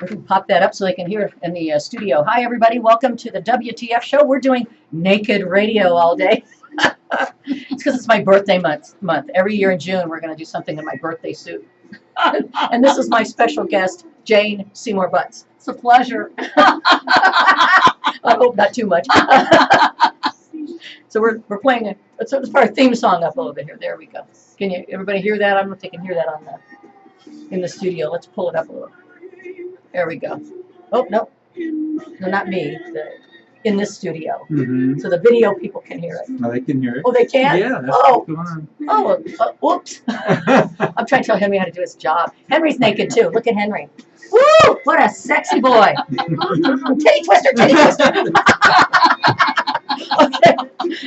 We can pop that up so they can hear it in the studio. Hi, everybody. Welcome to the WTF Show. We're doing naked radio all day. It's because it's my birthday month. Every year in June, we're going to do something in my birthday suit. And this is my special guest, Jane Seymour Butts. It's a pleasure. I hope not too much. So we're playing it. Let's put our theme song up a little bit here. There we go. Can you everybody hear that? I don't know if they can hear that in the studio. Let's pull it up a little. There we go. Oh no, no, not me. In this studio, so the video people can hear it. Oh, they can hear it. Oh, they can. Yeah. That's what's going on. Oh, whoops! I'm trying to tell Henry how to do his job. Henry's naked too. Look at Henry. Woo! What a sexy boy. Titty twister, titty twister. Okay.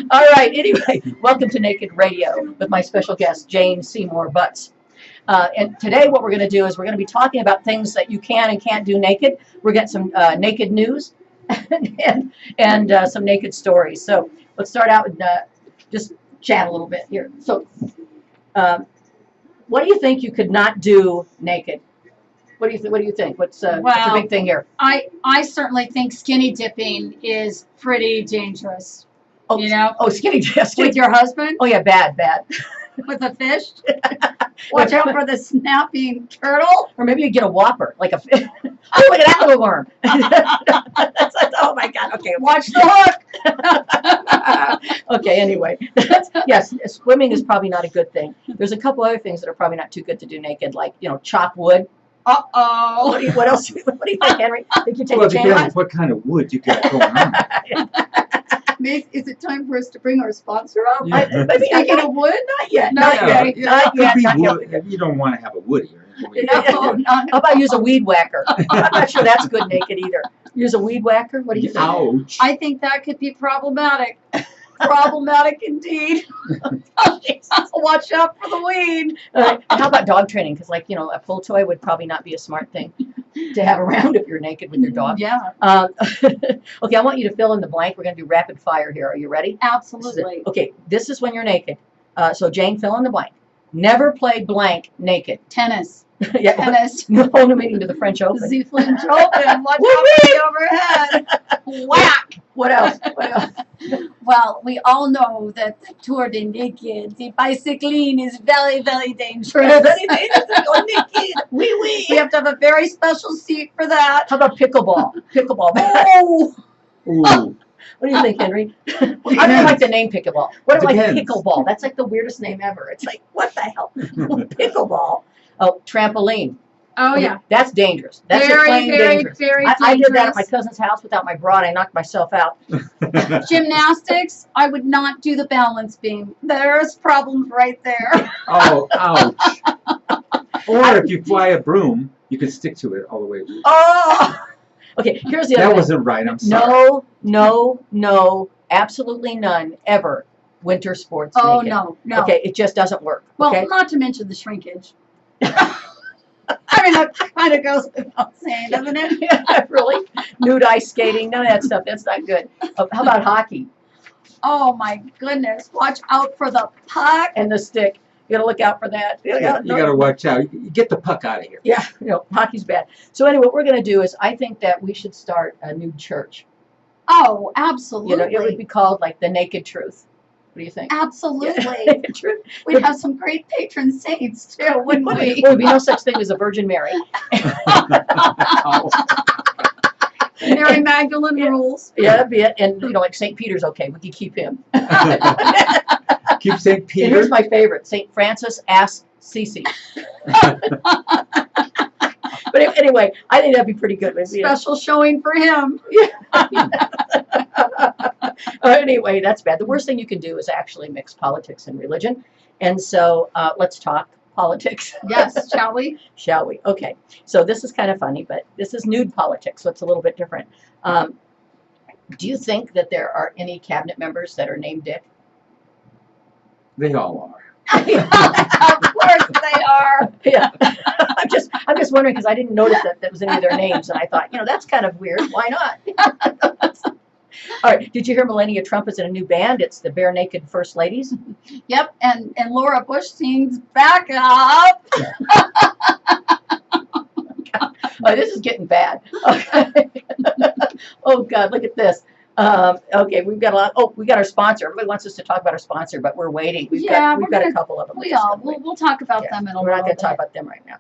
All right. Anyway, welcome to Naked Radio with my special guest, Jane Seymour Butts. And today what we're going to do is we're going to be talking about things that you can and can't do naked. We're getting some naked news and some naked stories. So let's start out with just chat a little bit here. So what do you think you could not do naked? What do you think? What's the big thing here? I certainly think skinny dipping is pretty dangerous. Oh, you know? Oh, skinny dip. With your husband? Oh, yeah, bad. With a fish? Watch out for the snapping turtle. Or maybe you get a whopper, like a fish. Oh, look at that little worm. Oh, my God. Okay. Watch the hook. Okay, anyway. Yes, swimming is probably not a good thing. There's a couple other things that are probably not too good to do naked, like, chop wood. Uh-oh. What else? What do you think, Henry? Think you take Well, a chance? it depends what kind of wood you got going on. Is it time for us to bring our sponsor up? Yeah. Speaking of wood? Not yet. Not yet. Not Could be yet. wood. You don't want to have a woody or anything. No. How about use a weed whacker? I'm not sure that's good naked either. Use a weed whacker? What do you think? Ouch. I think that could be problematic. Problematic indeed. Watch out for the weed. And how about dog training? Because, a pull toy would probably not be a smart thing to have around if you're naked with your dog. Yeah. Okay, I want you to fill in the blank. We're going to do rapid fire here. Are you ready? Absolutely. Okay, this is when you're naked. So, Jane, fill in the blank. Never play blank naked. Tennis. Yeah. Tennis. No meeting to the French Open. The French Open. Watch out for the overhead. Whack. What else? Well, we all know that the Tour de Naked, the bicycling is very, very dangerous. Very dangerous to go naked. Oui. We have to have a very special seat for that. How about pickleball? Pickleball. Oh. Ooh. What do you think, Henry? I don't like the name pickleball. What about Depends. pickleball? That's like the weirdest name ever. It's like, what the hell? Pickleball. Oh, trampoline. Oh, Okay, yeah. That's dangerous. That's Very, plain very, dangerous. very I did that at my dangerous. cousin's house without my bra, and I knocked myself out. Gymnastics, I would not do the balance beam. There's problems right there. Oh, ouch. Or if you fly a broom, you can stick to it all the way. Oh! Okay, here's the other That thing. wasn't right. I'm sorry. No, absolutely none, ever, winter sports Oh, naked. no. Okay, it just doesn't work. Well, Okay? not to mention the shrinkage. I mean, that kind of goes without saying, doesn't it? Really? Nude ice skating, none of that stuff. That's not good. How about hockey? Oh, my goodness. Watch out for the puck. And the stick. You got to look out for that. You got to watch out. You get the puck out of here. Yeah, hockey's bad. So anyway, what we're going to do is I think that we should start a nude church. Oh, absolutely. It would be called like the Naked Truth. What do you think? Absolutely. Naked Truth. We'd have some great patron saints, too, wouldn't we? There would be no such thing as a Virgin Mary. Mary Magdalene rules. Yeah, that'd be it. And, like St. Peter's okay. We could keep him. Keep St. And Peter. here's my favorite, St. Francis Assisi. But anyway, I think that'd be pretty good. Special showing for him. Anyway, that's bad. The worst thing you can do is actually mix politics and religion. And so let's talk politics. Yes, shall we? Shall we? Okay. So this is kind of funny, but this is nude politics, so it's a little bit different. Do you think that there are any cabinet members that are named Dick? They all are. Of course they are. Yeah. I'm just wondering because I didn't notice that was any of their names, and I thought, that's kind of weird. Why not? All right. Did you hear Melania Trump is in a new band? It's the Bare Naked First Ladies. Yep, and Laura Bush sings Back Up. God. Oh, this is getting bad. Okay. Oh God, look at this. Okay, we've got a lot. Oh, we got our sponsor. Everybody wants us to talk about our sponsor, but we're waiting. We've got a couple of them. We'll talk about them in a We're not little going to talk bit. about them right now.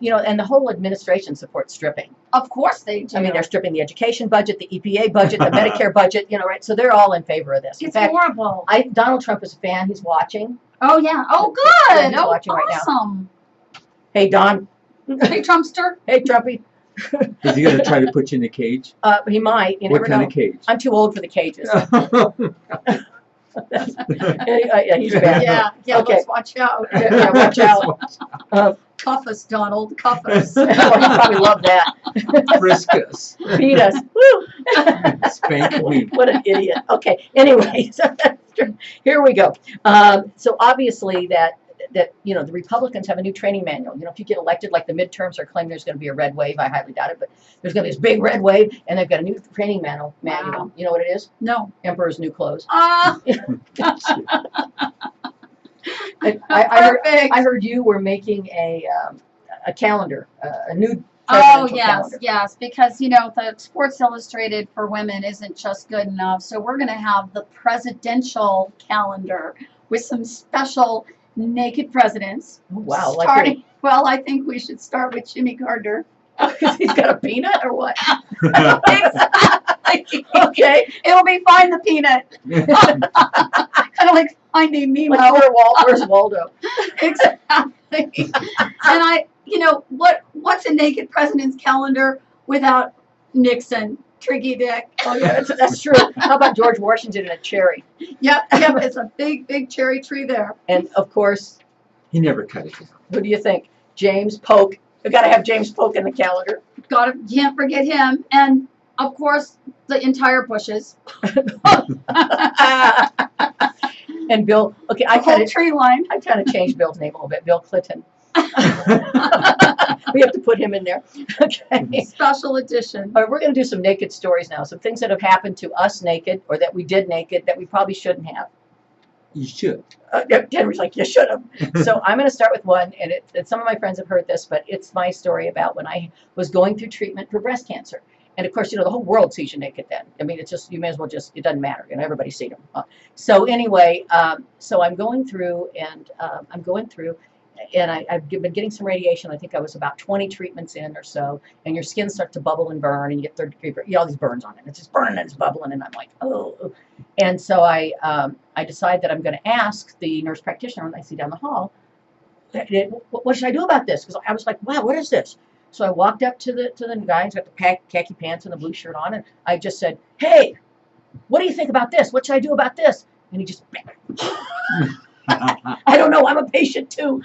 You know, and the whole administration supports stripping. Of course they do. I mean, they're stripping the education budget, the EPA budget, the Medicare budget. You know, right? So they're all in favor of this. In It's fact, horrible. Donald Trump is a fan. He's watching. Oh yeah. Oh Yeah, good. he's Oh watching right now. awesome. Hey, Don. Hey Trumpster. Hey, Trumpy. Is he going to try to put you in a cage? He might. You What never kind know. of cage? I'm too old for the cages. Yeah, he's bad. Yeah. Okay. Let's watch out. Yeah, watch out. Cuff us, Donald. Cuff us. Oh, he probably loved that. Frisk us. Beat us. Woo! Spank me. What an idiot. Okay. Anyway, so here we go. So obviously that you know the Republicans have a new training manual. You know, if you get elected, like the midterms are claiming there's going to be a red wave. I highly doubt it, but there's going to be this big red wave, and they've got a new training manual. Wow. You know what it is? No. Emperor's New Clothes. Perfect. I heard you were making a calendar, a new Oh presidential yes, calendar. yes, because you know the Sports Illustrated for women isn't just good enough. So we're going to have the presidential calendar with some special naked presidents. Wow, Starting, well, I think we should start with Jimmy Carter. Because he's got a peanut or what? Exactly. Okay. It'll be Find the Peanut. Kind of like Finding Nemo. Like where's Waldo? Exactly. And you know, what's a naked president's calendar without Nixon, Tricky Dick? Oh yeah, that's true. How about George Washington and a cherry? Yep, it's a big cherry tree there. And of course, He never cut it down. who do you think? James Polk. We got to have James Polk in the calendar. Can't forget him. And of course, the entire Bushes. And Bill. Okay, The whole tree line. I kind of changed Bill's name a little bit. Bill Clinton. We have to put him in there. Okay. Special edition. All right, we're going to do some naked stories now. Some things that have happened to us naked, or that we did naked, that we probably shouldn't have. You should. Henry's like, you should have. So I'm going to start with one, and some of my friends have heard this, but it's my story about when I was going through treatment for breast cancer. And of course, you know, the whole world sees you naked then. I mean, it's just, you may as well just, it doesn't matter. You know, everybody's seen them. So anyway, so I'm going through, and I've been getting some radiation. I think I was about 20 treatments in or so, and your skin starts to bubble and burn, and you get third degree, you get all these burns on it. It's just burning and it's bubbling, and I'm like, oh. And so I decide that I'm going to ask the nurse practitioner when I see down the hall, what should I do about this? Because I was like, wow, what is this? So I walked up to the guy. He's got the khaki pants and the blue shirt on, and I just said, hey, what do you think about this? What should I do about this? And he just, I don't know. I'm a patient too.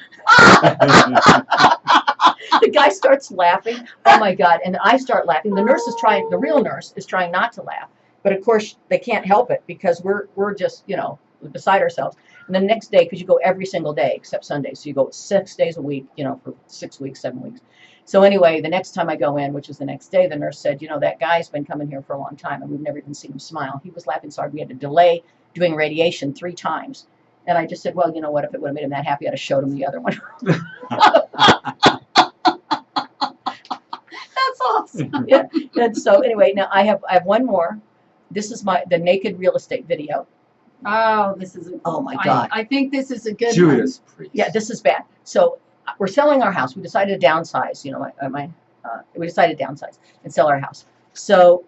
The guy starts laughing. Oh my God! And I start laughing. The real nurse is trying not to laugh, but of course they can't help it because we're just, you know, beside ourselves. And the next day, because you go every single day except Sundays, so you go 6 days a week, you know, for 6 weeks, 7 weeks. So anyway, the next time I go in, which is the next day, the nurse said, you know, that guy's been coming here for a long time, and we've never even seen him smile. He was laughing so hard we had to delay doing radiation 3 times. And I just said, well, you know what, if it would have made him that happy, I'd have showed him the other one. That's awesome. Yeah. And so anyway, now I have one more. This is the naked real estate video. Oh, this is. Oh my God. I think this is a good Judas Priest. Yeah, this is bad. So we're selling our house. We decided to downsize. You know, we decided to downsize and sell our house. So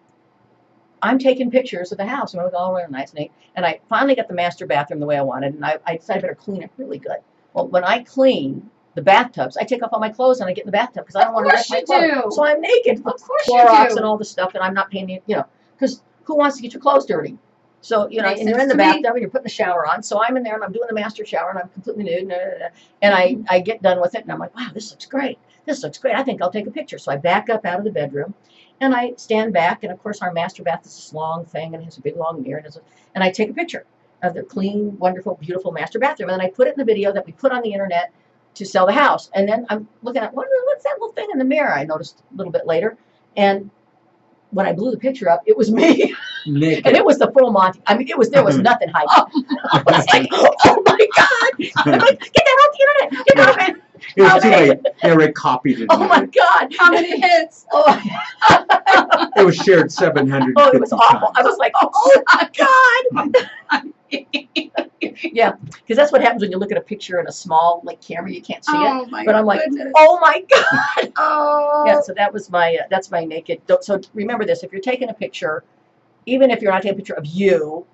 I'm taking pictures of the house, and it was all really nice and neat. And I finally got the master bathroom the way I wanted, and I decided I better clean it really good. Well, when I clean the bathtubs, I take off all my clothes and I get in the bathtub because I don't want to wreck my clothes. So I'm naked. Of course you Clorox do. and all the stuff, and I'm not paying you know, because who wants to get your clothes dirty? So, you know, Makes and you're in sense the to me. bathtub and you're putting the shower on. So I'm in there and I'm doing the master shower and I'm completely nude. And I get done with it and I'm like, wow, this looks great. This looks great. I think I'll take a picture. So I back up out of the bedroom and I stand back. And of course, our master bath is this long thing and it has a big long mirror. And I take a picture of the clean, wonderful, beautiful master bathroom. And then I put it in the video that we put on the internet to sell the house. And then I'm looking at, what's that little thing in the mirror? I noticed a little bit later. And when I blew the picture up, it was me. Naked. And it was the full Monty. I mean, there was nothing hiding. I was like, oh my God. I'm like, get that off the internet. Get that off. It was too late. They already copied it. Oh my God! How many hits? Oh, It was shared 750 oh, it was awful. times. I was like, oh my God! Yeah, because that's what happens when you look at a picture in a small like camera. You can't see it. My But I'm like, goodness. oh my God! Oh. Yeah, so that was my that's my naked. So remember this: if you're taking a picture, even if you're not taking a picture of you,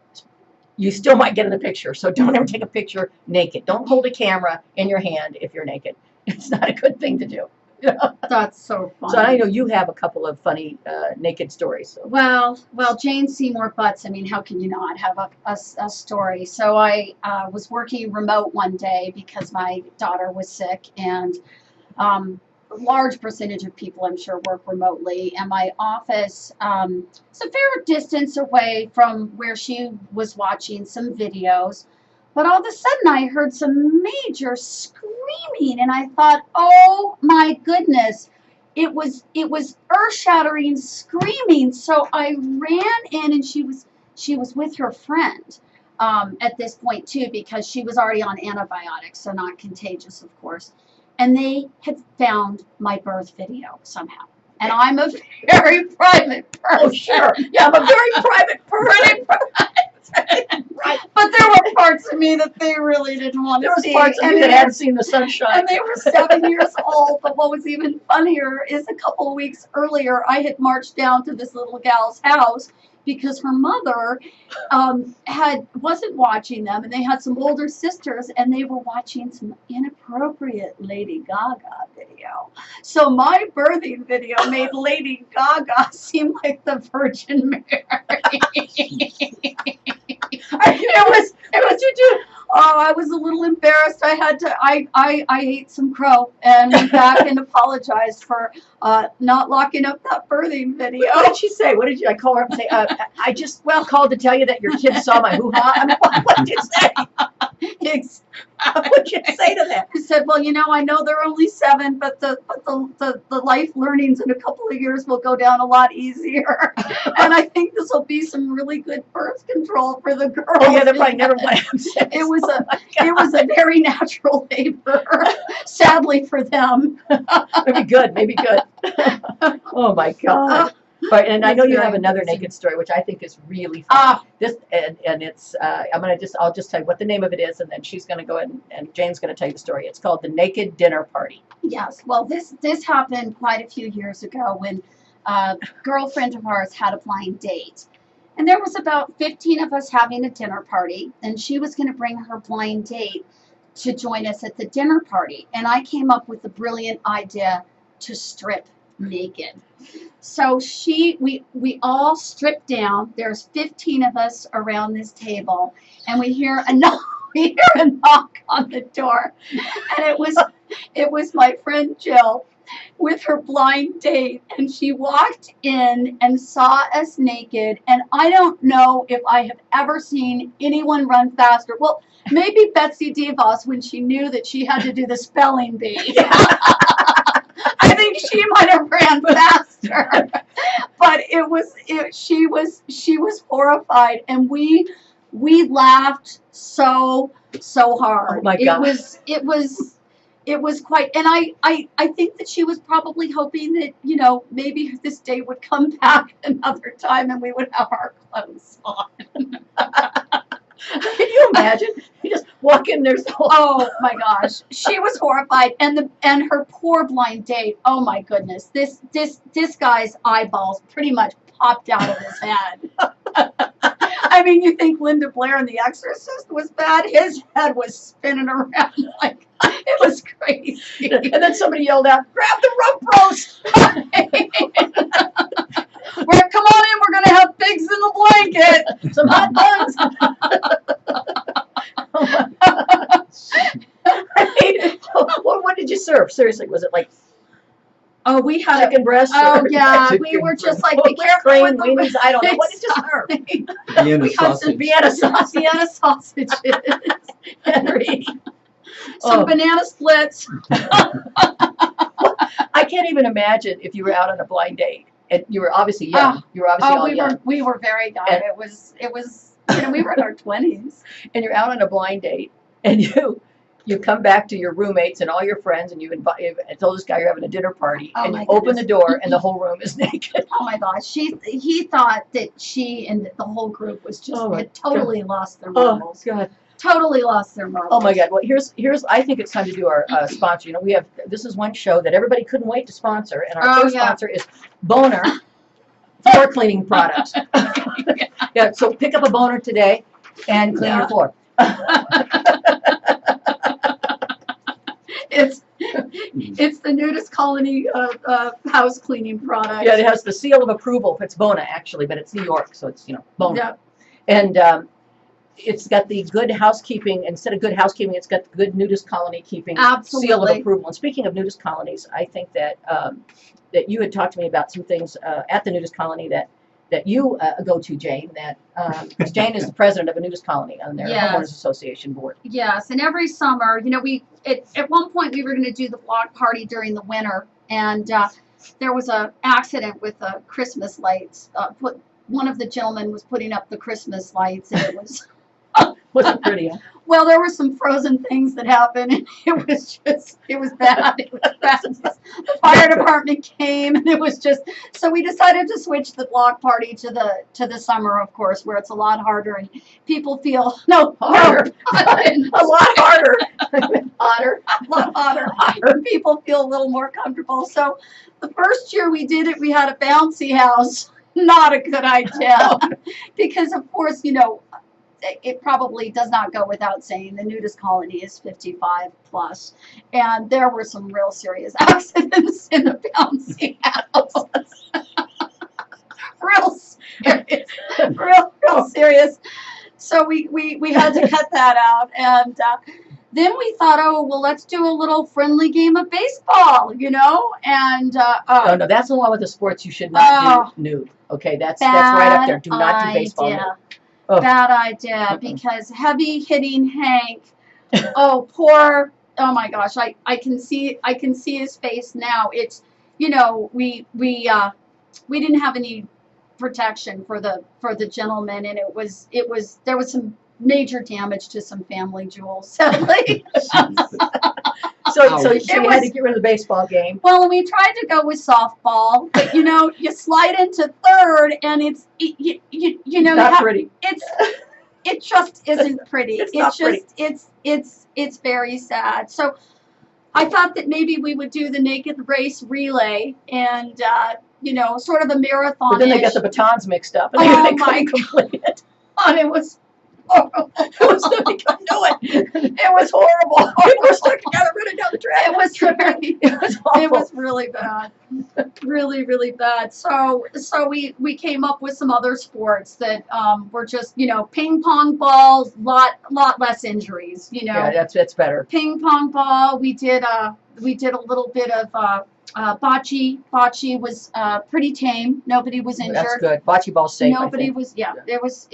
you still might get in the picture. So don't ever take a picture naked. Don't hold a camera in your hand if you're naked. It's not a good thing to do. That's so funny. So I know you have a couple of funny naked stories. So. Well, Jane Seymour Butts, I mean, how can you not have a story? So I was working remote one day because my daughter was sick, and a large percentage of people, I'm sure, work remotely. And my office is a fair distance away from where she was watching some videos. But all of a sudden, I heard some major screaming, and I thought, "Oh my goodness!" It was earth-shattering screaming. So I ran in, and she was with her friend at this point too, because she was already on antibiotics, so not contagious, of course. And they had found my birth video somehow. And I'm a very private person. Oh, sure. Yeah, I'm a very private person. Right. But there were parts of me that they really didn't want There to was see. parts of me that hadn't seen the sunshine. And they were 7 years old. But what was even funnier is a couple of weeks earlier, I had marched down to this little gal's house because her mother wasn't watching them, and they had some older sisters, and they were watching some inappropriate Lady Gaga video. So my birthing video made Lady Gaga seem like the Virgin Mary. It was you do. Oh, I was a little embarrassed. I had to. I ate some crow and went back and apologized for not locking up that birthing video. What did she say? What did you? I call her up and say, I just called to tell you that your kids saw my hoo-ha. I mean, what did you say? What would you say to that? I said, well, I know they're only 7, but the life learnings in a couple of years will go down a lot easier. And I think this will be some really good birth control for the girls. Oh yeah, they're probably never going to have sex. It was a very natural labor, sadly for them. Maybe good. Oh my God. But and I know you have another naked story, which I think is really fun. This and it's I'll just tell you what the name of it is, and then she's going to go ahead and Jane's going to tell you the story. It's called the Naked Dinner Party. Yes. Well, this happened quite a few years ago when a girlfriend of ours had a blind date. And there was about 15 of us having a dinner party, and she was going to bring her blind date to join us at the dinner party. And I came up with the brilliant idea to strip naked. So we all stripped down. There's 15 of us around this table, and we hear a knock on the door. And it was my friend Jill with her blind date, and she walked in and saw us naked, and I don't know if I have ever seen anyone run faster. Well, maybe Betsy DeVos when she knew that she had to do the spelling bee. I think she might have ran faster. But she was horrified, and we laughed so hard. Oh my God. It was quite, and I think that she was probably hoping that, maybe this day would come back another time and we would have our clothes on. Can you imagine? You just walk in, there's oh my gosh. She was horrified, and her poor blind date, oh my goodness. This guy's eyeballs pretty much popped out of his head. I mean, you think Linda Blair in The Exorcist was bad? His head was spinning around like it was crazy. And then somebody yelled out, "Grab the rump roast!" Come on in, we're gonna have pigs in the blanket. Some hot buns. Oh my gosh. What did you serve? Seriously, was it like Oh, we had chicken breast? Oh or yeah, we chicken were just breast. like, be careful Cream, with the weenies, I don't know. What did you serve? Vienna We had some sausage. Vienna sausage. Vienna sausages, Henry. some Oh. banana splits. I can't even imagine if you were out on a blind date and you were obviously young. You were obviously all young. we were very young. And- It was we were in our 20s. And you're out on a blind date and you come back to your roommates and all your friends, and you told this guy you're having a dinner party, Oh and my you open goodness. the door, and the whole room is naked. Oh my gosh, he thought that she and the whole group was just Oh my had totally lost their Oh marbles. God! Totally lost their marbles. Oh my God! Well, here's. I think it's time to do our sponsor. You know, this is one show that everybody couldn't wait to sponsor, and our first sponsor is Boner floor cleaning products. Yeah. So pick up a Boner today and clean your floor. It's the nudist colony house cleaning product. Yeah, it has the seal of approval. It's Bona actually, but it's New York, so it's Boner. Yep. And it's got the good housekeeping. Instead of good housekeeping, it's got the good nudist colony keeping seal of approval. And speaking of nudist colonies, I think that that you had talked to me about some things at the nudist colony that you go to, Jane. That Jane is the president of a nudist colony on their homeowners association board. Yes, and every summer, you know, at one point we were going to do the block party during the winter, and there was an accident with Christmas lights. One of the gentlemen was putting up the Christmas lights, and it was. Wasn't pretty, huh? Well, there were some frozen things that happened, and it was bad. It was bad. The fire department came, and it was just, so we decided to switch the block party to the summer, of course, where it's a lot harder, and people feel, harder. A lot harder. Hotter. A lot hotter. People feel a little more comfortable. So the first year we did it, we had a bouncy house. Not a good idea. Because, of course, you know, it probably does not go without saying the nudist colony is 55 plus, and there were some real serious accidents in the bouncy house. real serious. So we had to cut that out, and then we thought, oh well, let's do a little friendly game of baseball, you know, and no, that's the one with the sports you should not do nude. Okay, that's right up there. Do not do baseball nude. Oh. Bad idea, because heavy hitting Hank. Oh my gosh, I can see his face now. It's, you know, we didn't have any protection for the gentleman, and there was some major damage to some family jewels, sadly. So you had to get rid of the baseball game. Well, and we tried to go with softball, but you know, you slide into third, and you know, not pretty. It just isn't pretty. It's very sad. So I thought that maybe we would do the naked race relay, and you know, sort of a marathon. But then they get the batons mixed up, and they couldn't complete it. And it was horrible. It was difficult to do it. It was horrible. We were stuck together running down the track. It was really bad. Really, really bad. So we came up with some other sports that were just, you know, ping pong balls, lot less injuries, you know. Yeah, that's better. Ping pong ball. We did a little bit of bocce. Bocce was pretty tame. Nobody was injured. That's good. Bocce ball's safe. Nobody was. Yeah, it was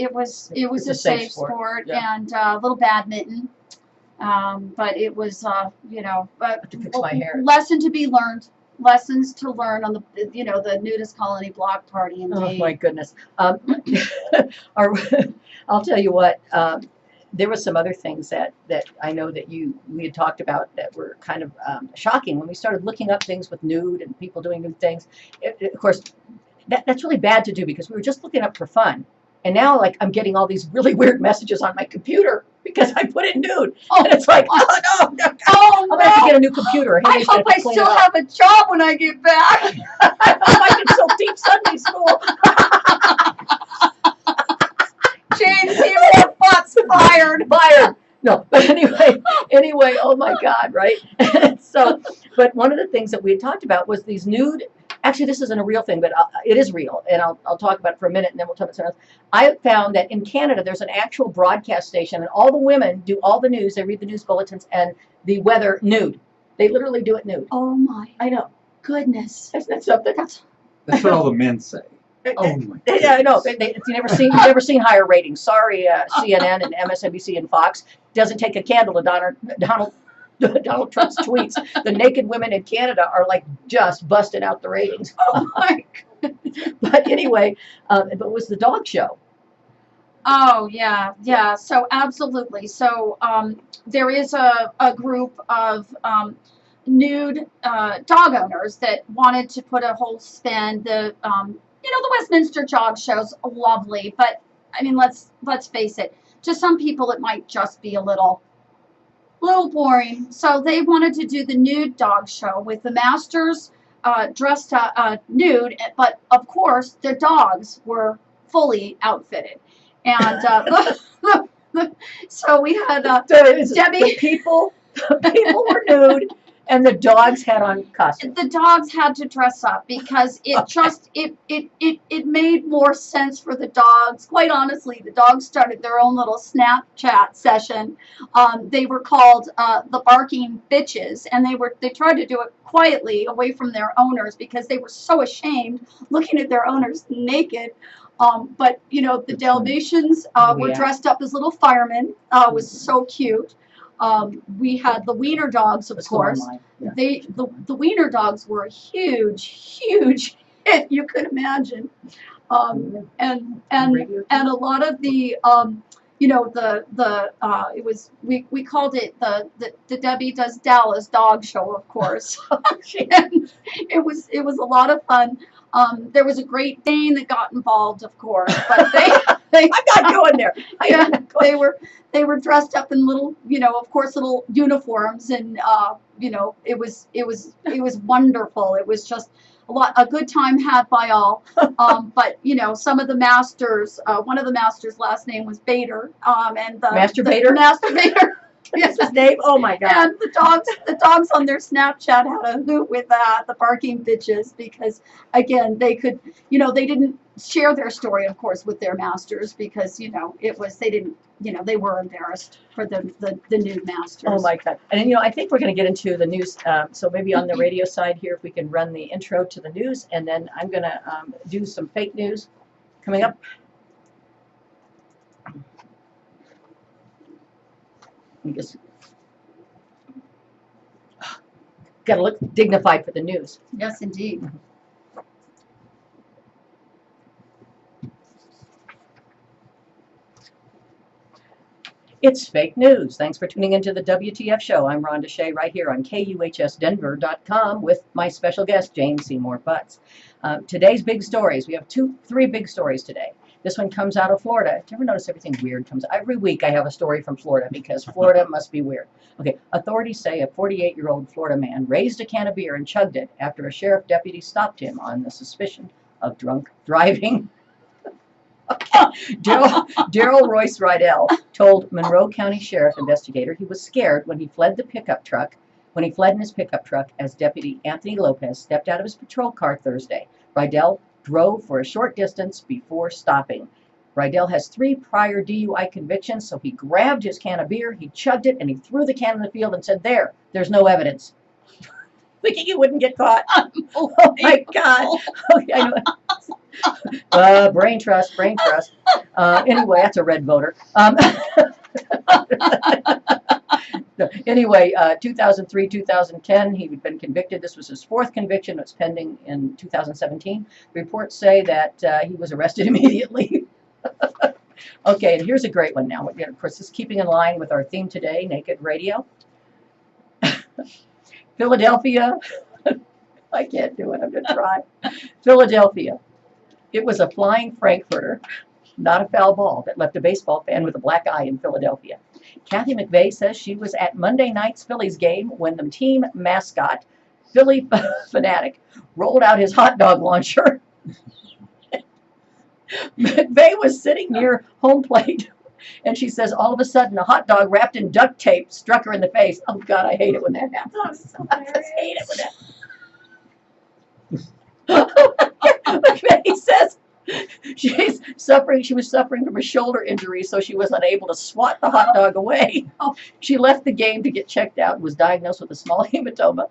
a safe sport. Yeah. And a little badminton. But it was, you know, to fix my hair. Lesson to be learned. Lessons to learn on the, you know, the nudist colony block party. Indeed. Oh my goodness. I'll tell you what. There were some other things that I know that we had talked about that were kind of shocking when we started looking up things with nude and people doing nude things. Of course, that's really bad to do because we were just looking up for fun. And now, like, I'm getting all these really weird messages on my computer because I put in nude. Oh, and it's like, no. I'm going to have to get a new computer. I hope I still have a job when I get back. I hope I can still teach Sunday school. Jane Seymour Butts fired. No, but anyway, oh my God, right? So, but one of the things that we had talked about was these nude. Actually, this isn't a real thing, but it is real, and I'll talk about it for a minute, and then we'll talk about something else. I found that in Canada, there's an actual broadcast station, and all the women do all the news. They read the news bulletins and the weather nude. They literally do it nude. Oh my! I know. Goodness. Isn't that something? That's what all the men say. Oh my! Yeah, I know. You've never seen higher ratings. Sorry, CNN and MSNBC and Fox. Doesn't take a candle to Donald Trump's tweets. The naked women in Canada are like just busting out the ratings. Oh my goodness. But anyway, but it was the dog show. Oh, yeah, yeah. So absolutely. So there is a group of nude dog owners that wanted to put a whole spin. The Westminster Dog Show's lovely, but I mean, let's face it. To some people, it might just be a little boring. So they wanted to do the nude dog show with the masters dressed nude, but of course the dogs were fully outfitted. And so we had Debbie. The people were nude, and the dogs had on costumes. The dogs had to dress up because it made more sense for the dogs. Quite honestly, the dogs started their own little Snapchat session. They were called the Barking Bitches, and they tried to do it quietly away from their owners because they were so ashamed looking at their owners naked. But the Dalmatians were dressed up as little firemen. Was so cute. We had the wiener dogs, of course. Yeah. The wiener dogs were a huge hit, you could imagine. And a lot of the it was we called it the Debbie Does Dallas dog show, of course. And it was a lot of fun. There was a Great Dane that got involved, of course, but I'm not going there. They were dressed up in little, of course, little uniforms, and it was wonderful. It was just a good time had by all. But some of the masters, one of the masters' last name was Bader, and Master Bader. Master Bader. Yes, his name. Oh my God! And the dogs on their Snapchat had a hoot with the Barking Bitches, because again they could, they didn't share their story, of course, with their masters because they were embarrassed for the nude masters. Oh my God! And I think we're going to get into the news. So maybe on the radio side here, if we can run the intro to the news, and then I'm going to do some fake news coming up. Just got to look dignified for the news. Yes, indeed. It's fake news. Thanks for tuning into the WTF Show. I'm Rhonda Shea right here on KUHSdenver.com with my special guest, James Seymour Butts. Today's big stories. We have three big stories today. This one comes out of Florida. Do you ever notice everything weird comes out? Every week I have a story from Florida because Florida must be weird. Okay, authorities say a 48-year-old Florida man raised a can of beer and chugged it after a sheriff deputy stopped him on the suspicion of drunk driving. Daryl Royce Rydell told Monroe County Sheriff investigator he was scared when he fled in his pickup truck as Deputy Anthony Lopez stepped out of his patrol car Thursday. Rydell drove for a short distance before stopping. Rydell has 3 prior DUI convictions, so he grabbed his can of beer, he chugged it, and he threw the can in the field and said, there's no evidence. Thinking he wouldn't get caught. Oh my God. Okay, I know. Brain trust. Anyway, that's a red voter. Anyway, 2003, 2010, he'd been convicted. This was his 4th conviction. It's pending in 2017. Reports say that he was arrested immediately. Okay, and here's a great one now. Of course, this is keeping in line with our theme today, Naked Radio. Philadelphia. I can't do it. I'm going to try. Philadelphia. It was a flying Frankfurter, not a foul ball, that left a baseball fan with a black eye in Philadelphia. Kathy McVeigh says she was at Monday night's Phillies game when the team mascot, Philly Fanatic, rolled out his hot dog launcher. McVeigh was sitting near home plate, and she says all of a sudden a hot dog wrapped in duct tape struck her in the face. Oh God, I hate it when that happens. I just hate it when that. McVeigh says she was suffering from a shoulder injury, so she was unable to swat the hot dog away. She left the game to get checked out and was diagnosed with a small hematoma.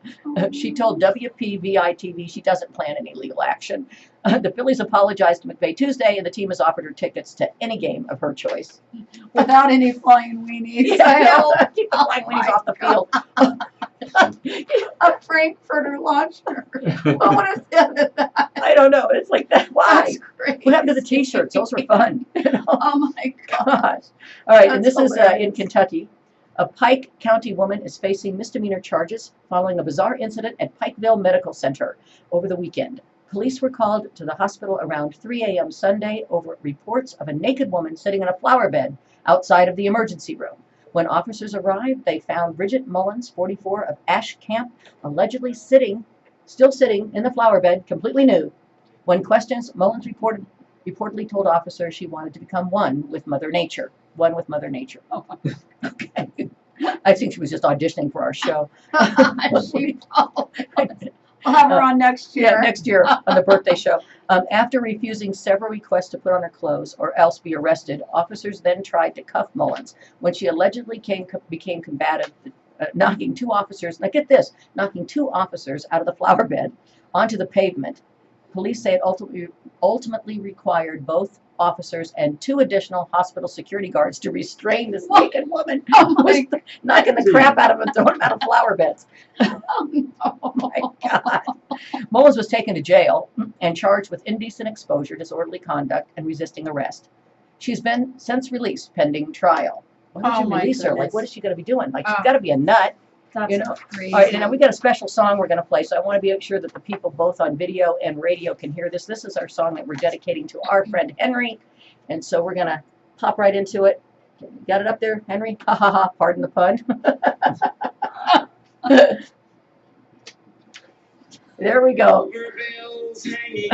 She told WPVI TV she doesn't plan any legal action. The Phillies apologized to McVeigh Tuesday, and the team has offered her tickets to any game of her choice. Without any flying weenies. Keep the flying weenies off the field. A Frankfurter launcher. What would have said that? I don't know. It's like that. Why? That's crazy. What happened to the T-shirts? Those were fun. Oh my Gosh. All right, and That's this is in hilarious. Kentucky. A Pike County woman is facing misdemeanor charges following a bizarre incident at Pikeville Medical Center over the weekend. Police were called to the hospital around 3 a.m. Sunday over reports of a naked woman sitting in a flower bed outside of the emergency room. When officers arrived, they found Bridget Mullins, 44, of Ash Camp, allegedly still sitting in the flower bed, completely nude. When questioned, Mullins reportedly told officers she wanted to become one with Mother Nature. One with Mother Nature. Oh, okay. I think she was just auditioning for our show. We'll have her on next year. Yeah, next year on the birthday show. After refusing several requests to put on her clothes or else be arrested, officers then tried to cuff Mullins when she allegedly became combative, knocking two officers, now get this, knocking two officers out of the flower bed onto the pavement. Police say it ultimately required both officers and two additional hospital security guards to restrain this naked woman who was knocking the crap out of them, throwing them out of flower beds. Oh my God. Mullins was taken to jail and charged with indecent exposure, disorderly conduct, and resisting arrest. She's been since released pending trial. Why did you release her? Like, what is she going to be doing? Like, she's got to be a nut. That's you know. crazy. All right, and we got a special song we're going to play, so I want to be sure that the people both on video and radio can hear this. This is our song that we're dedicating to our friend Henry, and so we're going to pop right into it. Got it up there, Henry? Ha ha ha, pardon the pun. There we go. Bells hanging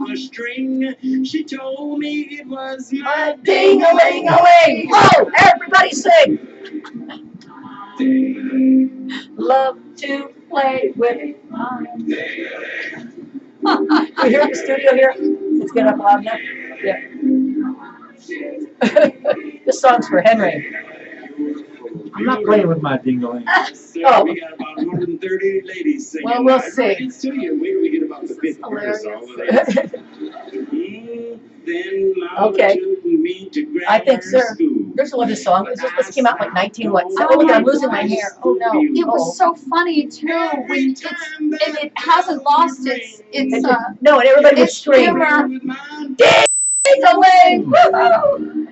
on a string. She told me it was my Ding-a-ling-a-ling. Oh, everybody sing. Love to play with mine. You hear the studio here? Let's get up loud enough. Yeah. This song's for Henry. I'm not playing with my ding-a-ling. Oh. We got about 130 ladies singing. Well, we'll Right see. in studio. Wait till we get about the fifth verse. Then Mama Okay. took me to I think, grammar sir. school. There's a lot of song. This came out like 19 what? Oh, look, I'm losing my hair. Oh no. It was so funny too when and it hasn't lost its No, and everybody would It's scream. humor. Ding-a-ling! Woo-hoo!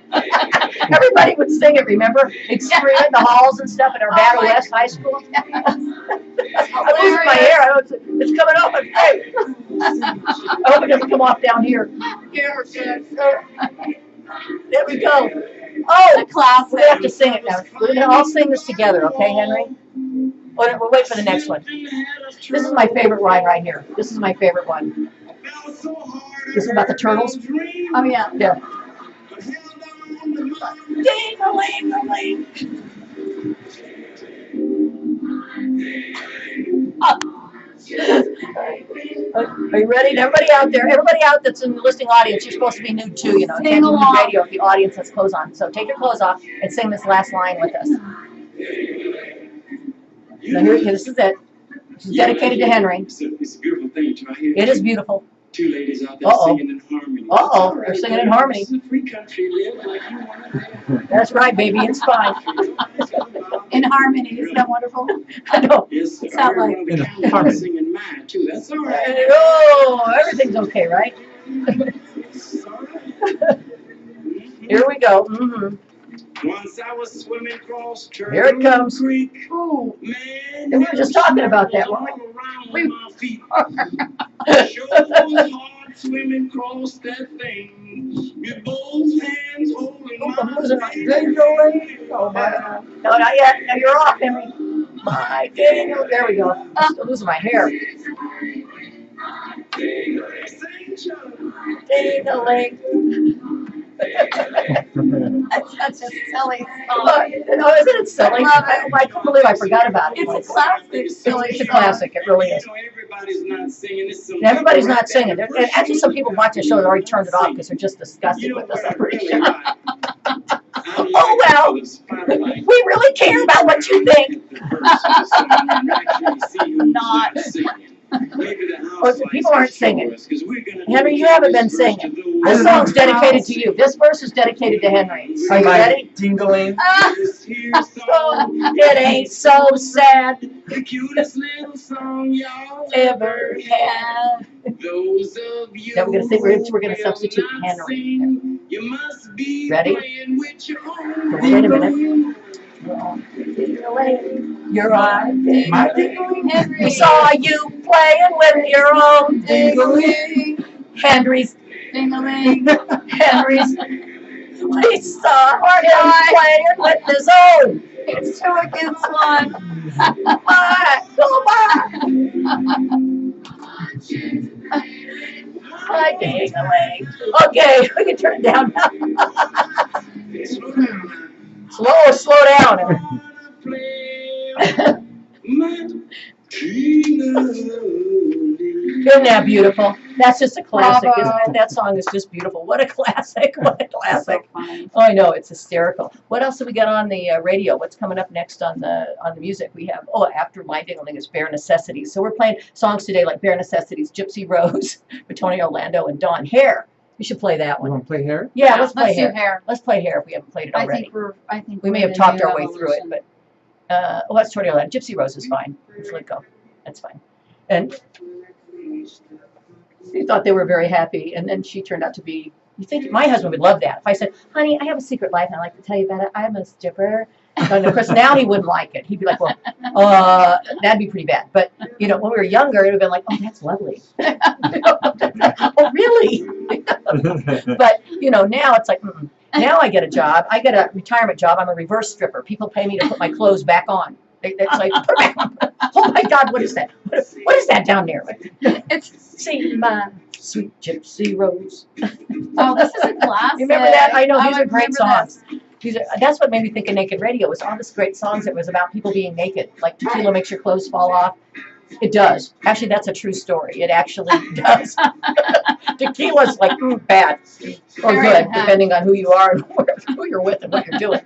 Everybody would sing it, remember? They'd scream in the halls and stuff in our Battle West High School. I'm losing my hair. I know it's coming off my face. I hope it doesn't come off down here. There we go. Oh, a classic. we have to sing it now. We're gonna all sing this together, okay, Henry? We'll wait for the next one. This is my favorite line right here. This is my favorite one. This is about the turtles. Oh yeah. Yeah. Ding-a-ling-a-ling. Are you ready? Everybody out there, everybody out that's in the listening audience, you're supposed to be nude too, you know. Sing Can't do along. radio if the audience has clothes on. So take your clothes off and sing this last line with us. Now here, this is it. This is dedicated to Henry. It's a beautiful thing to hear. It is beautiful. Two ladies out there Uh-oh. singing in harmony. Uh-oh, they're singing in harmony. This is a free country. Live like you want to. That's right, baby. It's fine. In harmony, isn't that wonderful? I know. Yes, sir. Sound like- Everyone In be harmony. counting singing mine too. That's all right. Oh, everything's okay, right? It's all right. Here we go. Mm-hmm. Once I was swimming across Here it comes. Creek. Ooh. Man, And we were just talking about that, weren't we? we? My feet. Sure was hard swimming across that thing. With both hands holding Oh, my I'm losing my hand. ding-a-ling. Oh, my. No, not yet. No, you're off, Henry. My ding-a-ling. There we go. I'm still losing my hair. Ding-a-ling. That's such a silly Oh, song. isn't it silly? I love it. I couldn't believe I forgot about it. It's a classic silly It's a song. classic. It really is. You know, everybody's not singing. It's some Everybody's people not right singing. there. And actually, some people watching the show have already turned it off because they're just disgusted You know with us. what I I'm pretty really sure. like? I Oh, like well. the spotlight. We really care about what you think. The verses, so you can actually see who's Not. singing. Or people aren't singing. Henry, you haven't been singing. This song's dedicated to you. This verse is dedicated to Henry. Are you ready? Tingling. It ain't so sad. The cutest little song y'all Ever had. Those of you Now we're gonna substitute who will not Henry. sing, you must be Ready? playing with your own Wait a minute. Your eye, My we saw you playing with your own ding-a-ling. Henry's Ding-a-ling. Henry's. We saw him playing with his own. It's 2 against 1. Bye. Go bye. Bye, ding-a-ling. Okay, we can turn it down now. Slow down. Isn't that beautiful? That's just a classic, Bravo. isn't it? That song is just beautiful. What a classic. What a classic. So funny. Oh, I know, it's hysterical. What else have we got on the radio? What's coming up next on the music? We have, after my ding-a-ling is Bare Necessities. So we're playing songs today like Bare Necessities, Gypsy Rose, Tony Orlando, and Dawn Hair. We should play that You one. want to play hair? Yeah, let's play Let's do Hair. Hair. Let's play Hair if we haven't played it already. I think We may we're have in a talked new our way through it, evolution. but that's Tony Orlando. Gypsy Rose is fine. Let's let it go. That's fine. And she thought they were very happy, and then she turned out to be. You think my husband would love that? If I said, "Honey, I have a secret life, and I like to tell you about it. I'm a stripper." And of course, now he wouldn't like it. He'd be like, "Well, that'd be pretty bad." But when we were younger, it would have been like, "Oh, that's lovely." Oh, really? But now it's like, now I get a job. I get a retirement job. I'm a reverse stripper. People pay me to put my clothes back on. It's like, put back on. Oh my God, what is that? What is that down there? It's See my sweet Gypsy Rose. this is a classic. You remember that? I know, these I are great remember songs. That's what made me think of Naked Radio, was all these great songs that was about people being naked. Like Tequila Makes Your Clothes Fall Off. It does. Actually, that's a true story. It actually does. Tequila's like bad or Very good, bad. depending on who you are and who you're with and what you're doing.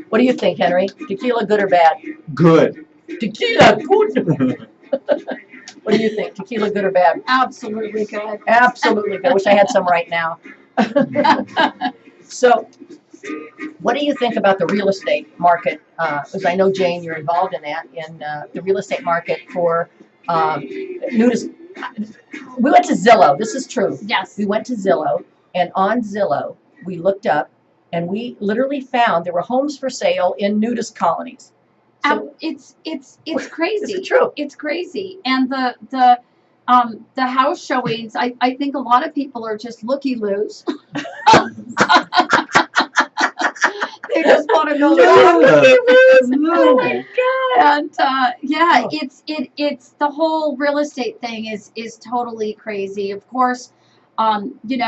What do you think, Henry? Tequila good or bad? Good. Tequila good. What do you think? Tequila good or bad? Absolutely good. Absolutely good. I wish I had some right now. So, what do you think about the real estate market? Because I know, Jane, you're involved in that, in the real estate market for nudist. We went to Zillow. This is true. Yes. We went to Zillow, and on Zillow, we looked up, and we literally found there were homes for sale in nudist colonies. So, It's crazy. is it true? It's crazy. And the house showings, I think a lot of people are just looky-loos. They just want to go Oh my God. and it's the whole real estate thing is totally crazy. Of course, they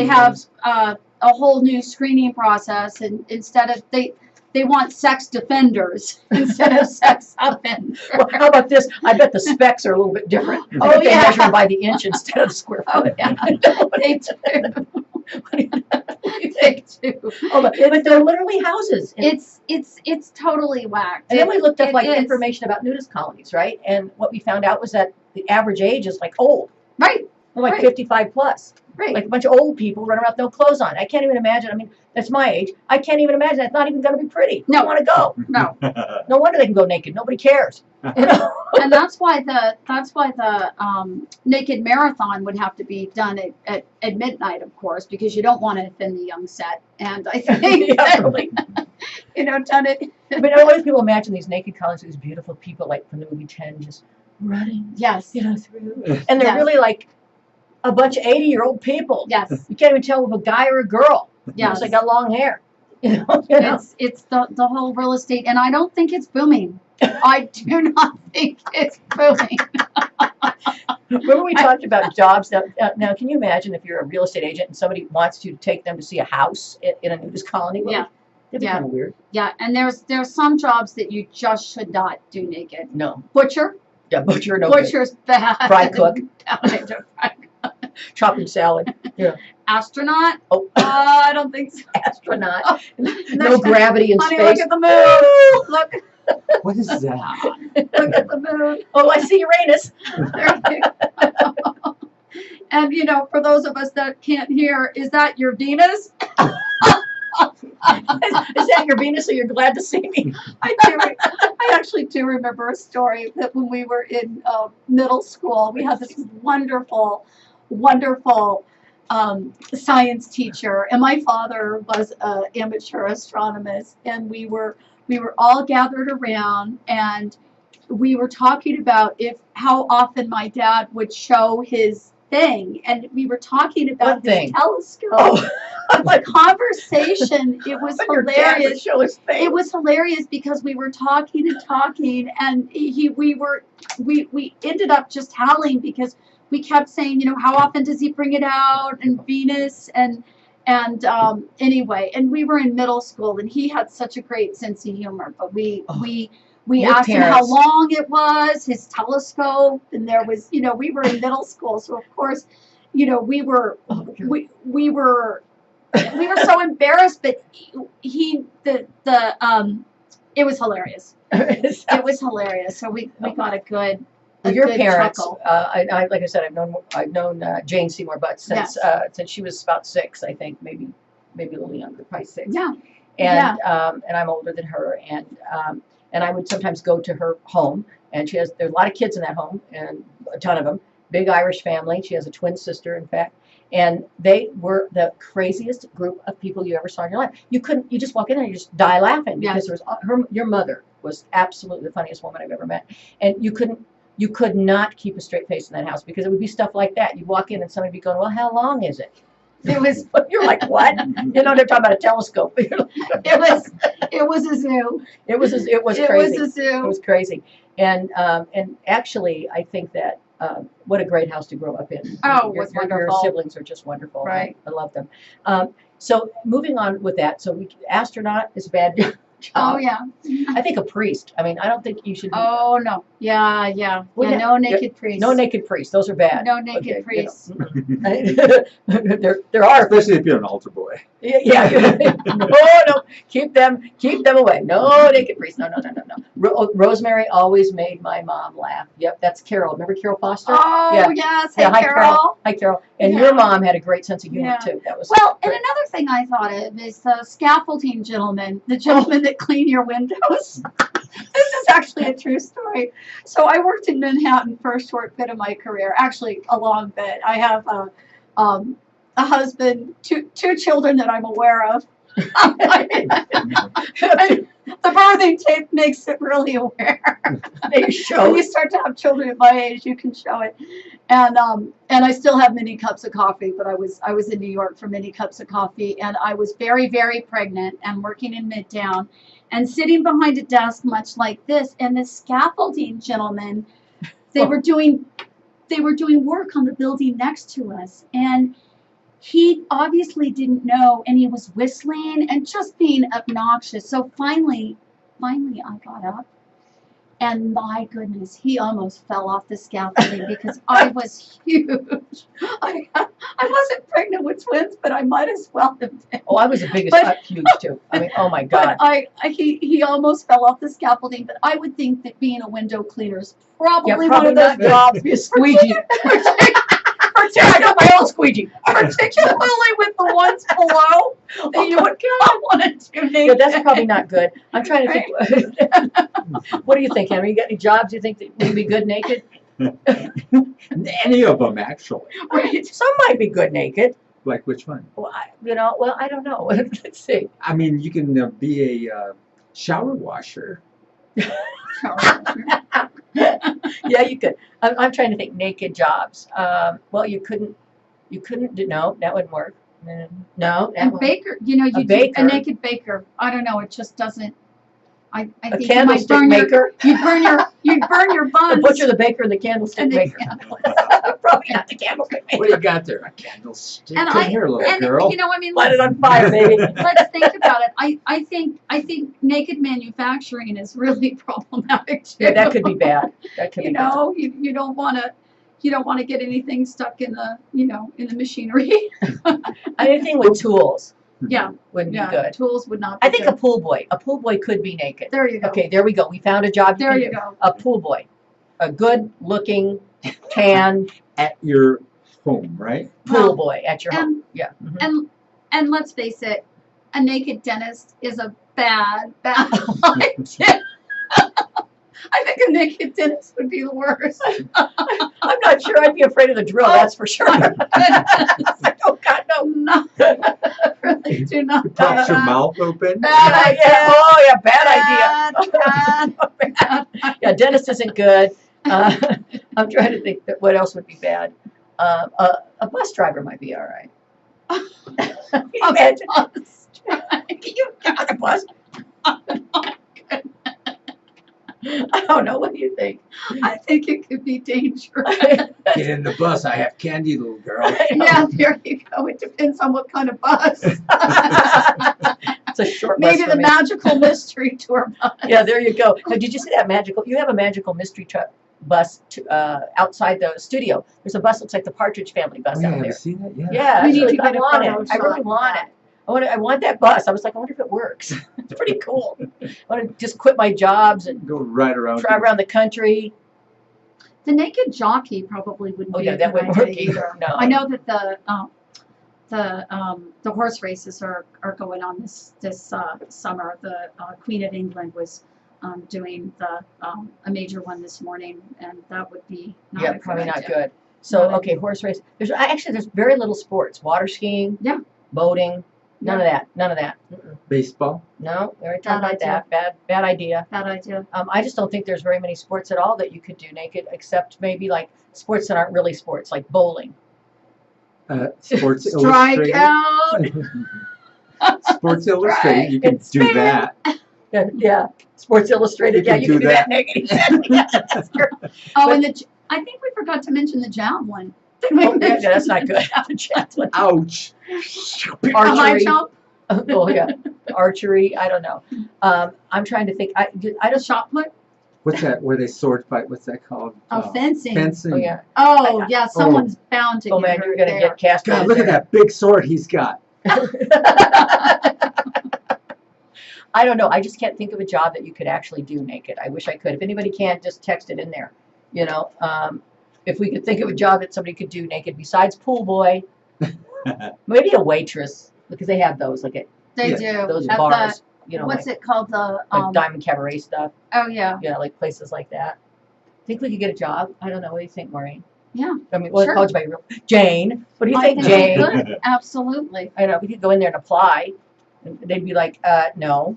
have a whole new screening process, and instead of they want sex defenders instead of sex offenders. Well, how about this? I bet the specs are a little bit different. I Oh, think they yeah. measure them by the inch instead of the square Oh, foot. yeah. They do. They do. Oh, but they're literally houses. And It's totally whacked. then we looked up It like is. information about nudist colonies, right? And what we found out was that the average age is like old. Right. We're like Right. 55 plus. Right. Like a bunch of old people running around with no clothes on. I can't even imagine. I mean, that's my age. I can't even imagine. It's not even going to be pretty. No. I want to go. No. No wonder they can go naked. Nobody cares. You know? And that's why the naked marathon would have to be done at midnight, of course, because you don't want to offend the young set. And I think Yeah, that, really. done it. But a lot of people imagine these naked colonies, these beautiful people like from the movie 10 just running, Yes. through. And they're Yes. really like a bunch of 80-year-old people. Yes. You can't even tell if a guy or a girl. Yes. They got long hair. You know? It's the whole real estate, and I don't think it's booming. I do not think it's booming. Remember we talked about jobs that, now can you imagine if you're a real estate agent and somebody wants you to take them to see a house in a nudist colony? Well, Yeah. that'd be Yeah. kind of weird. Yeah, and there's some jobs that you just should not do naked. No. Butcher. Yeah, butcher, no good. Butcher's bad. Fry cook. Fry Chopping salad. Yeah. Astronaut. Oh, I don't think so. astronaut. No gravity in Honey, space. look at the moon. Look. What is that? Look at the moon. Oh, I see Uranus. There you go. And you know, for those of us that can't hear, is that your Venus? Is that your Venus, or you're glad to see me? I actually do remember a story that when we were in middle school, we had this wonderful, wonderful science teacher, and my father was an amateur astronomist, and we were all gathered around, and we were talking about how often my dad would show his thing, and we were talking about What thing? his telescope. Oh. The conversation, it was Your dad would hilarious. show his face. It was hilarious because we were talking and talking, and we ended up just howling because we kept saying, you know, how often does he bring it out, and Venus, and anyway, and we were in middle school, and he had such a great sense of humor, but we Your asked him how parents. long it was, his telescope, and there was, you know, we were in middle school, so of course, you know, we were so embarrassed, but it was hilarious. It was hilarious. So we got a good Your good parents, chuckle. I like I said, I've known Jane Seymour Butts since she was about 6, I think, maybe a little younger, probably 6. Yeah. And I'm older than her, and I would sometimes go to her home, and there's a lot of kids in that home, and a ton of them. Big Irish family. She has a twin sister, in fact, and they were the craziest group of people you ever saw in your life. You just walk in and you just die laughing because there was your mother was absolutely the funniest woman I've ever met, and you could not keep a straight face in that house because it would be stuff like that. You'd walk in and somebody'd be going, "Well, how long is it?" You're like, "What?" You know, they're talking about a telescope. It was a zoo. It was crazy. It was a zoo. It was crazy. And actually, I think that what a great house to grow up in. Oh, it your, was your wonderful. siblings are just wonderful. Right. I love them. So moving on with that. So astronaut is a bad job. Oh yeah. I think a priest. I mean, I don't think you should. Oh no. Yeah. No naked priests. No naked priests. Those are bad. No naked Okay, priests. there are. Especially if you're an altar boy. Yeah. No. Keep them away. No naked priests. No. Rosemary always made my mom laugh. Yep, that's Carol. Remember Carol Foster? Oh Yeah. yes. Hey, Yeah, hi, Carol. Hi, Carol. And Yeah. your mom had a great sense of humor Yeah. too. That was Well, and great. another thing I thought of is the scaffolding gentleman, the gentleman that clean your windows. This is actually a true story. So I worked in Manhattan for a short bit of my career, actually a long bit. I have a husband, two children that I'm aware of. And the birthing tape makes it really aware. They show. When you start to have children at my age, you can show it. And I still have many cups of coffee, but I was in New York for many cups of coffee, and I was very, very pregnant and working in Midtown and sitting behind a desk much like this, and the scaffolding gentlemen, they were doing work on the building next to us, and he obviously didn't know, and he was whistling and just being obnoxious. So finally I got up, and my goodness, he almost fell off the scaffolding because I was huge. I wasn't pregnant with twins, but I might as well have been. Oh, I was the biggest, huge too. I mean, oh my God. But he almost fell off the scaffolding. But I would think that being a window cleaner is probably one of those not jobs. Be a squeegee. I got my own squeegee. particularly with the ones below that you would not want to do naked. Yeah, that's probably not good. I'm trying to think. What do you think, Henry? You got any jobs you think that would be good naked? Any of them, actually. Right. Some might be good naked. Like which one? Well, I don't know. Let's see. I mean, you can be a shower washer. Yeah, you could. I'm trying to think naked jobs. Well, you couldn't do, no, that wouldn't work. No. And baker, you do baker. a naked baker. I don't know. It just doesn't. I A think you might candlestick burn maker. You'd burn your The buns. butcher, the baker, and the candlestick and the maker. candle. Probably not the candlestick What do maker. you got there? A candlestick. And Come here, little girl. I mean, Light it on fire, baby. let's think about it. I think naked manufacturing is really problematic too. Yeah, that could be bad. That could be bad. You don't want to get anything stuck in the in the machinery. Anything with tools. Yeah. wouldn't Yeah. be good. Tools would not be I think a good. pool boy. A pool boy could be naked. There you go. Okay, there we go. We found a job. There can you do. go. A pool boy, a good-looking, tan At your home, right? pool Well, boy at your home. Yeah. Mhm. And let's face it, a naked dentist is a bad idea. I think a naked dentist would be the worst. I'm not sure. I'd be afraid of the drill. Oh, That's for sure. Oh God, no. No, really do not. Props your mouth open. Bad idea. Oh yeah, bad idea. Bad. Yeah, dentist isn't good. I'm trying to think that what else would be bad. A bus driver might be all right. Imagine you got a bus. I don't know. What do you think? I think it could be dangerous. Get in the bus. I have candy, little girl. Yeah, there you go. It depends on what kind of bus. It's a short bus Maybe for the me. magical mystery tour bus. Yeah, there you go. Now, did you see that magical? You have a magical mystery truck bus outside the studio. There's a bus that looks like the Partridge Family bus Oh, yeah, out have there. you seen that? Yeah. Yeah, We need actually, to I get a want photo it. I shot really of want that. it. I want that bus. I was like, I wonder if it works. It's pretty cool. I want to just quit my jobs and Go right around. drive around the country. The naked jockey probably wouldn't Oh be yeah, a that good wouldn't work idea either. No. I know that the horse races are going on this summer. The Queen of England was doing a major one this morning, and that would be not Yeah, a good probably not idea. good. So Not okay, horse race. There's very little sports. Water skiing. Yeah. Boating. None of Yeah. that. None of that. Mm-mm. Baseball. No, we already talked Bad about that. Bad idea. Bad idea. I just don't think there's very many sports at all that you could do naked, except maybe like sports that aren't really sports, like bowling. Sports Strike Illustrated. out. Sports Illustrated. You can It's do that. Yeah. Sports Illustrated. You Yeah, can you can do do that that. naked. Yeah, that's true. Oh, But- and I think we forgot to mention the javelin. Oh, yeah, that's not good. The javelin. Ouch. The high Archery. jump, Oh yeah, archery. I don't know. I'm trying to think. I just shot put, What's that? Where they sword fight? What's that called? fencing. Fencing. Oh yeah. Oh, yeah, someone's bound to Oh get man, hurt you're gonna there. get cast. God, out look at there. that big sword he's got. I don't know. I just can't think of a job that you could actually do naked. I wish I could. If anybody can, just text it in there. You know, if we could think of a job that somebody could do naked besides pool boy, maybe a waitress, because they have those like at They Yeah, do. those At bars. You know, what's like, it called? The Diamond Cabaret stuff. oh yeah, Yeah, like places like that. Think we could get a job? I don't know. What do you think, Maureen? yeah. I mean, well, Sure. called you by your real Jane. What do you I think, think Jane? we could. Absolutely. I know we could go in there and apply. And they'd be like, no.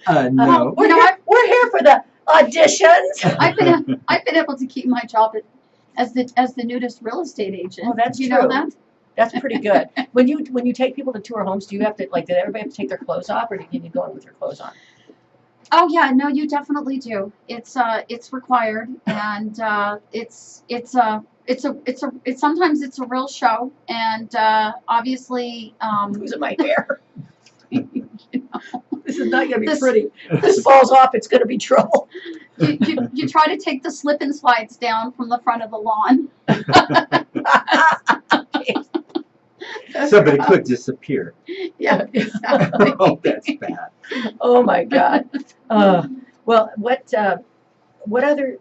No. We're here for the auditions. I've been able to keep my job as the nudist real estate agent. Oh, that's you know true. that. That's pretty good. When you take people to tour homes, do you have to did everybody have to take their clothes off, or can you go in with your clothes on? Oh yeah, no, you definitely do. It's required, and sometimes it's a real show, and obviously Losing my hair. you know, This is not going to be This- pretty. If this falls off, it's going to be trouble. you try to take the slip and slides down from the front of the lawn. Somebody could disappear. Yeah, exactly. Oh, that's bad. Oh my God. Well, what other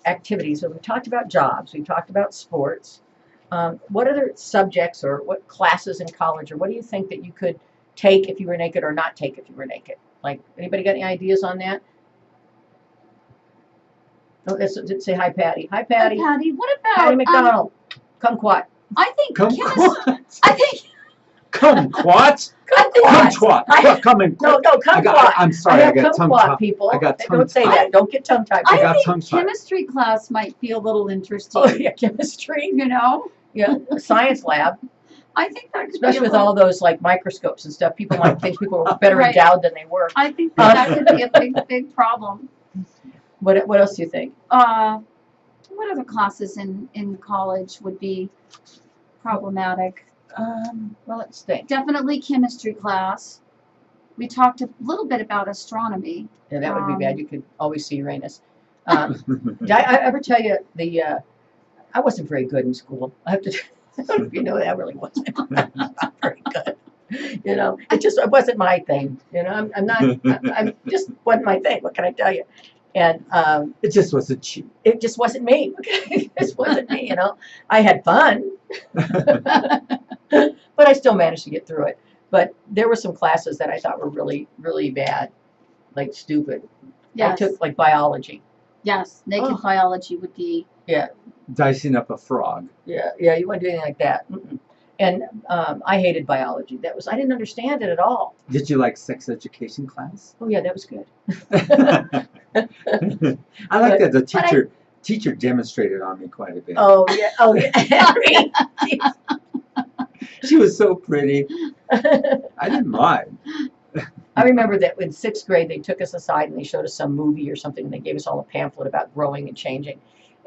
activities? So we talked about jobs. We talked about sports. What other subjects or what classes in college, or what do you think that you could take if you were naked or not take if you were naked? Like, anybody got any ideas on that? Oh, let's say hi, Patty. Hi, Patty. Hi, Patty, what about Patty McDonald. Kumquat. I think Kumquat. I think Kumquat. Kumquat. Kumquat. Come in. No, kumquat. I'm sorry. I got tongue kumquat, tied. people. I got Don't say tongue-tied. that. Don't get tongue tied. I got think tongue-tied. chemistry class might be a little interesting. Oh yeah, chemistry. You know, Yeah, science lab. I think that could Especially be with all those like microscopes and stuff, people might think people were better Right. endowed than they were. I think that could be a big problem. What else do you think? What other classes in college would be problematic? Well, let's think. Definitely chemistry class. We talked a little bit about astronomy. Yeah, that would be bad. You could always see Uranus. Did I ever tell you I wasn't very good in school. I have to. You know, that really wasn't very good. You know, it wasn't my thing. You know, I'm just wasn't my thing. What can I tell you? And It just wasn't you. it just wasn't me. Okay, it just wasn't me. You know, I had fun, but I still managed to get through it. But there were some classes that I thought were really, really bad, like stupid. Yes. I took like biology. Yes. Naked Oh. biology would be. Dicing up a frog. Yeah, you wouldn't do anything like that. Mm-mm. And I hated biology. I didn't understand it at all. Did you like sex education class? Oh yeah, that was good. I like that the teacher demonstrated on me quite a bit. Oh yeah, Henry. She was so pretty. I didn't mind. I remember that in 6th grade they took us aside and they showed us some movie or something and they gave us all a pamphlet about growing and changing.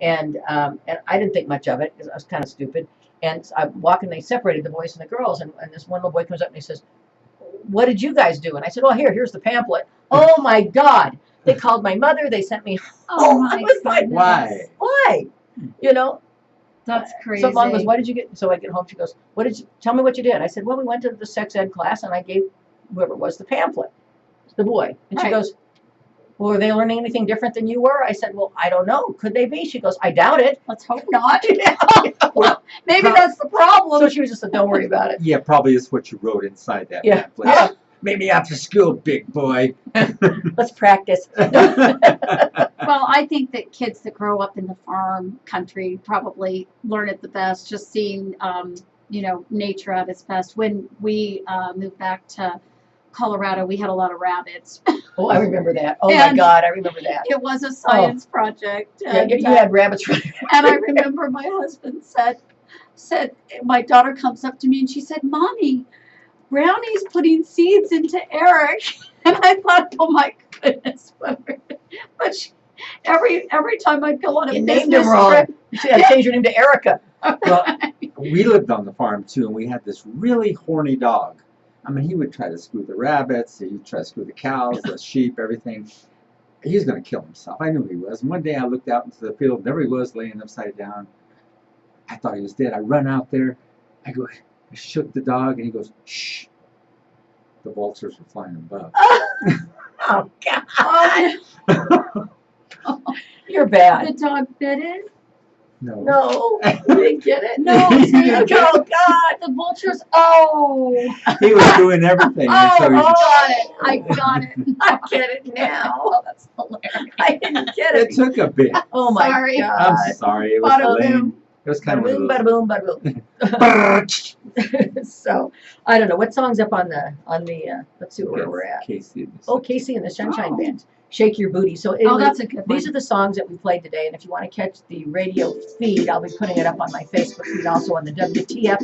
And I didn't think much of it because I was kind of stupid. And I'm walking, they separated the boys and the girls, and this one little boy comes up and he says, "What did you guys do?" And I said, "Oh, here's the pamphlet." Oh my God. They called my mother, they sent me Oh I my was like, goodness. why? You know? That's crazy. So Mom goes, "What did you get?" So I get home, she goes, "Tell me what you did." I said, "Well, we went to the sex ed class and I gave whoever it was the pamphlet, the boy." And she Right. goes, "Well, were they learning anything different than you were?" I said, "Well, I don't know. Could they be?" She goes, "I doubt it." Let's hope not. Well, Maybe that's the problem. so she was just like, "Don't worry about it." Yeah, probably is what you wrote inside that Yeah. pamphlet. Yeah. Maybe after school, big boy. Let's practice. Well, I think that kids that grow up in the farm country probably learn it the best, just seeing, nature at its best. When we moved back to Colorado, we had a lot of rabbits. Oh, I remember that. Oh my And- God, I remember that. It was a science project. Yeah, And, you had rabbits running. and I remember my husband said, my daughter comes up to me and she said, "Mommy, Brownie's putting seeds into Eric." And I thought, oh my goodness. But every time I'd go on a You business named him wrong. trip, You should have changed your name to Erica. Well, we lived on the farm too, and we had this really horny dog. I mean, he would try to screw the rabbits, he would try to screw the cows, the sheep, everything. He was going to kill himself. I knew he was. And one day I looked out into the field, there he was laying upside down. I thought he was dead. I run out there. I shook the dog, and he goes, "Shh." The vultures were flying above. Oh God. You're the bad. dog bit it. No. No, you didn't get it. No, Oh God. the vultures. Oh, He was doing everything. oh, and so he, got it. I got it. I get it now. Oh, that's hilarious. I didn't get it it. took a bit. Oh my Sorry. God. I'm sorry. It was Bada lame. boom. It was kind Bada boom, of bada boom, bada boom. So I don't know what song's up on the. Let's see where we're at. Casey. Oh, Casey and the Sunshine Oh. Band. Shake Your Booty. So Oh, anyway, that's a good one. these are the songs that we played today. And if you want to catch the radio feed, I'll be putting it up on my Facebook feed, also on the WTF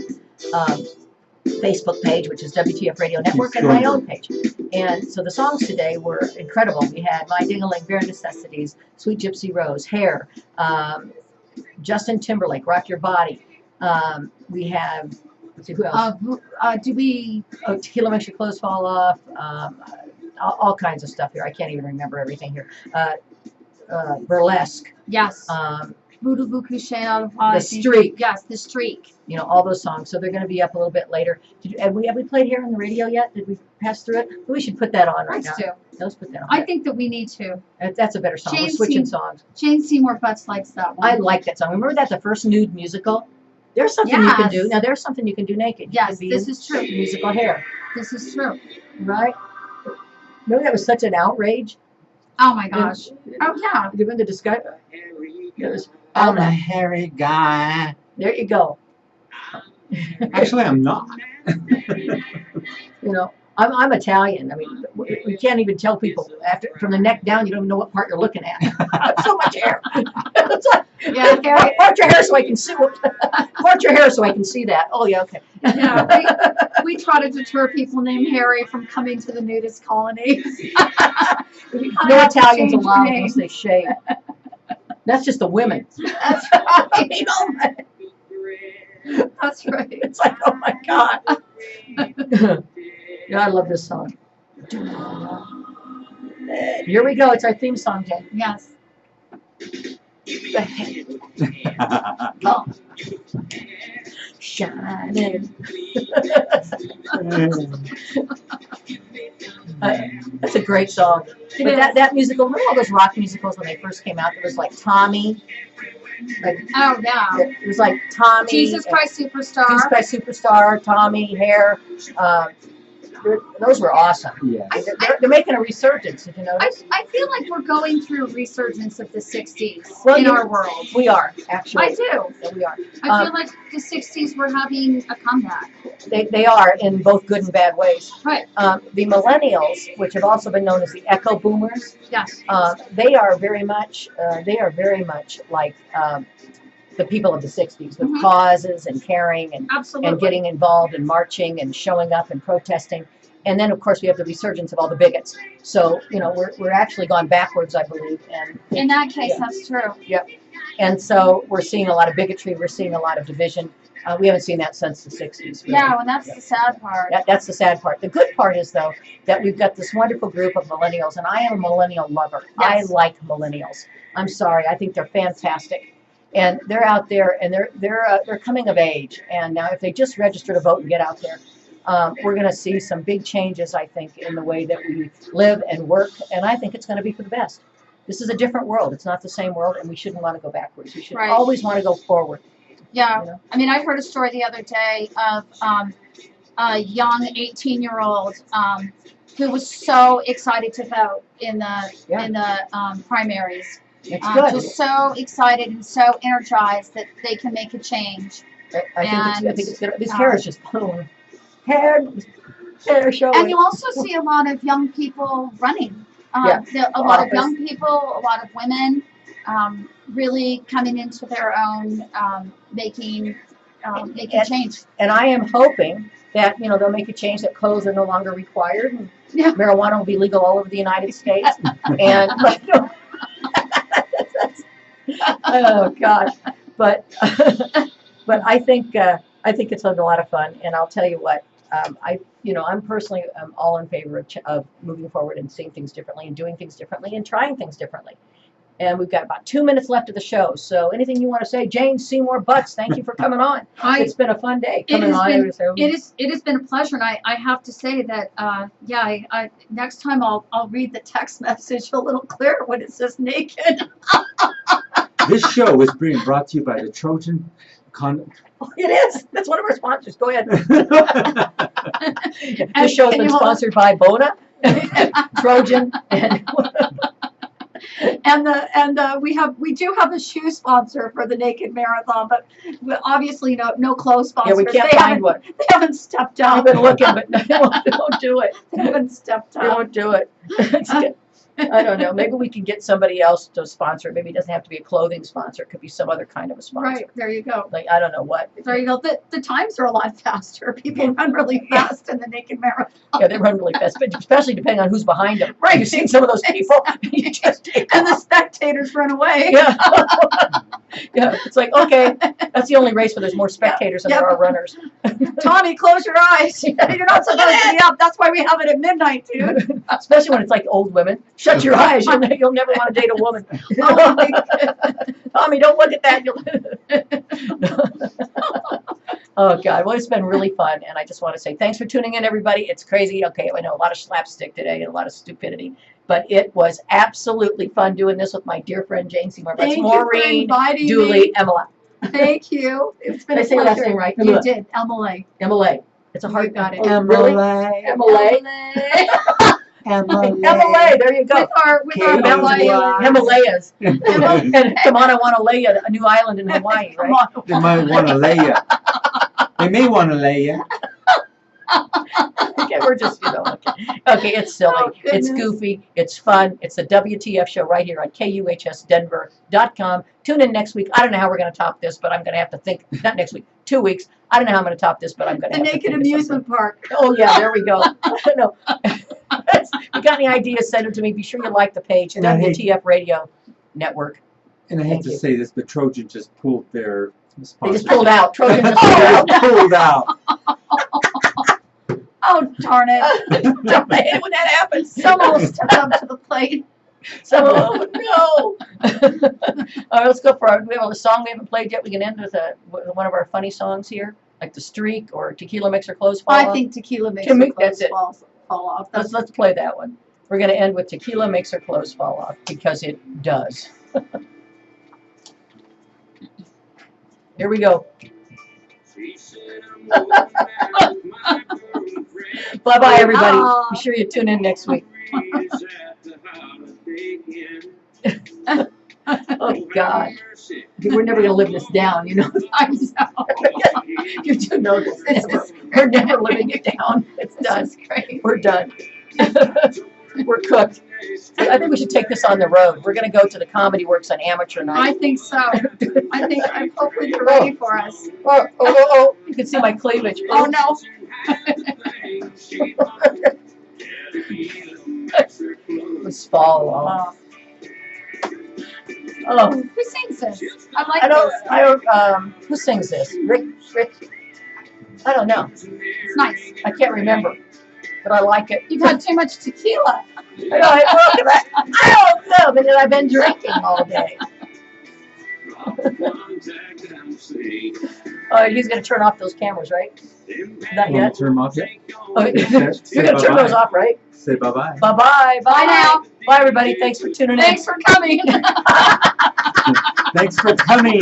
Facebook page, which is WTF Radio Network, and my own page. And so the songs today were incredible. We had My Ding-a-Ling, Bare Necessities, Sweet Gypsy Rose, Hair, Justin Timberlake, Rock Your Body. We have, let's see, who else? Do we? Tequila Makes Your Clothes Fall Off. All kinds of stuff here. I can't even remember everything here. Burlesque. Yes. Voodoo Boo Couché out of The Streak. Yes, The Streak. You know, all those songs. So they're going to be up a little bit later. Have we played here on the radio yet? Did we pass through it? We should put that on right Let's now. do. Let's put that on. I think that we need to. That's a better song. We're Jane switching Seymour- songs. Jane Seymour Butts likes that one. I like that song. Remember that, the first nude musical? There's something you can do. Yes. Now, there's something you can do naked. You Yes, can be this in is true. musical hair, This is true. right? Remember that was such an outrage? Oh my gosh. Oh yeah. Given the discussion. I'm a hairy guy. There you go. Actually, I'm not. You know, I'm Italian. I mean, we can't even tell people from the neck down. You don't even know what part you're looking at. So much hair. It's like, Yeah, Harry. part your hair so I can see. Part your hair so I can see that. Oh yeah, okay. Yeah, we try to deter people named Harry from coming to the nudist colony. No Italians Change allowed name. unless they shave. That's just the women. That's right. You know, That's right. it's like, oh my God. Yeah, I love this song. Here we go. It's our theme song, Jane. Yes. Oh. shining. That's a great song. But that musical, remember all those rock musicals when they first came out? There was like Tommy. Like, Oh yeah. it was like Tommy. Jesus Christ Superstar. Jesus Christ Superstar, Tommy, Hair. Those were awesome. Yeah. They're making a resurgence, did you notice? I feel like we're going through a resurgence of the 60s Well, in you- our world. We are, actually. I do. Yeah, we are. I feel like the 60s were having a comeback. They are in both good and bad ways. Right. The millennials, which have also been known as the echo boomers, Yes. they are very much like the people of the 60s with Mhm. causes and caring and Absolutely. getting involved and marching and showing up and protesting. And then, of course, we have the resurgence of all the bigots. So, we're actually gone backwards, I believe. And In that case, yeah. that's true. And so we're seeing a lot of bigotry. We're seeing a lot of division. We haven't seen that since the 60s. Really. Yeah, and that's the sad part. That's the sad part. The good part is, though, that we've got this wonderful group of millennials, and I am a millennial lover. Yes. I like millennials. I'm sorry. I think they're fantastic. And they're out there, and they're coming of age. And now, if they just register to vote and get out there, we're going to see some big changes, I think, in the way that we live and work. And I think it's going to be for the best. This is a different world. It's not the same world, and we shouldn't want to go backwards. We should Right. always want to go forward. Yeah. You know? I mean, I heard a story the other day of a young 18-year-old who was so excited to vote in the primaries. It's good. Just so excited and so energized that they can make a change. I think it's good. This hair is just boom. Hair showing. And you also see a lot of young people running. A lot of young people, a lot of women really coming into their own, making change. And I am hoping that they'll make a change that clothes are no longer required and Yeah. marijuana will be legal all over the United States. And oh gosh, but I think it's a lot of fun. And I'll tell you what, I'm personally all in favor of moving forward and seeing things differently and doing things differently and trying things differently. And we've got about 2 minutes left of the show. So anything you want to say, Jane Seymour Butts, thank you for coming on. It's been a fun day coming on. It has been a pleasure, and I have to say that I next time I'll read the text message a little clearer when it says naked. This show is being brought to you by the Trojan It is. That's one of our sponsors. Go ahead. This And- show has and been you hold- sponsored by Bona, Trojan, and we do have a shoe sponsor for the Naked Marathon, but obviously no clothes sponsors. we can't They find one. They haven't stepped I've up. been looking, but they won't do it. They haven't stepped They up. won't do it. I don't know. Maybe we can get somebody else to sponsor. Maybe it doesn't have to be a clothing sponsor. It could be some other kind of a sponsor. Right, there you go. Like, I don't know what. There you go. The times are a lot faster. People run really fast in the Naked Marathon. Yeah, they run really fast, but especially depending on who's behind them. Right. You've seen some of those people. You just take And the off. spectators run away. Yeah. Yeah. It's like, okay, that's the only race where there's more spectators than there are runners. Tommy, close your eyes. You're not supposed to be up. That's why we have it at midnight, dude. Especially when it's like old women. Shut your eyes. You'll never want to date a woman. Oh, my goodness. Tommy, don't look at that. Oh, God. Well, it's been really fun. And I just want to say thanks for tuning in, everybody. It's crazy. Okay, I know a lot of slapstick today and a lot of stupidity. But it was absolutely fun doing this with my dear friend Jane Seymour. That's Thank Maureen, you for inviting Dooley, me. Emma. Thank you. It's been Did I a say your last pleasure. name right? You did. Emily. Emma. It's a hard. You got it. Oh, really? Emma. Emma. There you go. With our K-U-H. Himalayas. And come on, I want to lay a new island in Hawaii, Come right? on. They might want to lay you. They may want to lay you. Okay, we're just, okay, it's silly, Oh, it's goodness. goofy, it's fun, it's the WTF show right here on KUHSdenver.com. Tune in next week. I don't know how we're going to top this, but I'm going to have to think, not next week, 2 weeks. I don't know how I'm going to top this, but I'm going to The have to Naked think of Amusement Park. something. Oh, yeah, there we go. No. If you got any ideas, send them to me. Be sure you like the page, And I hate- WTF Radio Network. And I hate Thank to you. say this, but Trojan just pulled their They sponsor. just pulled out. Trojan just pulled out. Pulled out. Oh, darn it. Don't I hate when that happens. Someone will step up to the plate. So, oh, no. All right, let's go for we have a song we haven't played yet. We can end with one of our funny songs here. like the streak or tequila makes her clothes fall I off? think tequila makes Can her we- clothes that's it. fall off. Let's play that one. We're going to end with tequila makes her clothes fall off, because it does. Here we go. Bye-bye, everybody. Aw. Be sure you tune in next week. Oh, God. We're never going to live this down, you know. I know. You do know this. We're never living it down. It's done. That's great. We're done. We're cooked. I think we should take this on the road. We're going to go to the Comedy Works on amateur I night. think so. I hopefully they're ready for us. Oh. You can see my cleavage. Oh no. Let's fall off. Oh, Who sings this? I like I this. don't, who sings this? Rick? I don't know. It's nice. I can't remember, but I like it. You've had too much tequila. I don't know, but I've been drinking all day. Oh, he's going to turn off those cameras, right? Not Want me yet. to turn them off yet? Oh, you're going to turn those off, right? Say bye-bye. Bye-bye. Bye now. Bye, everybody. Thanks for tuning in. Thanks for coming. Thanks for coming.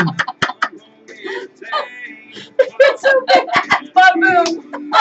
It's so bad. Bye, boom.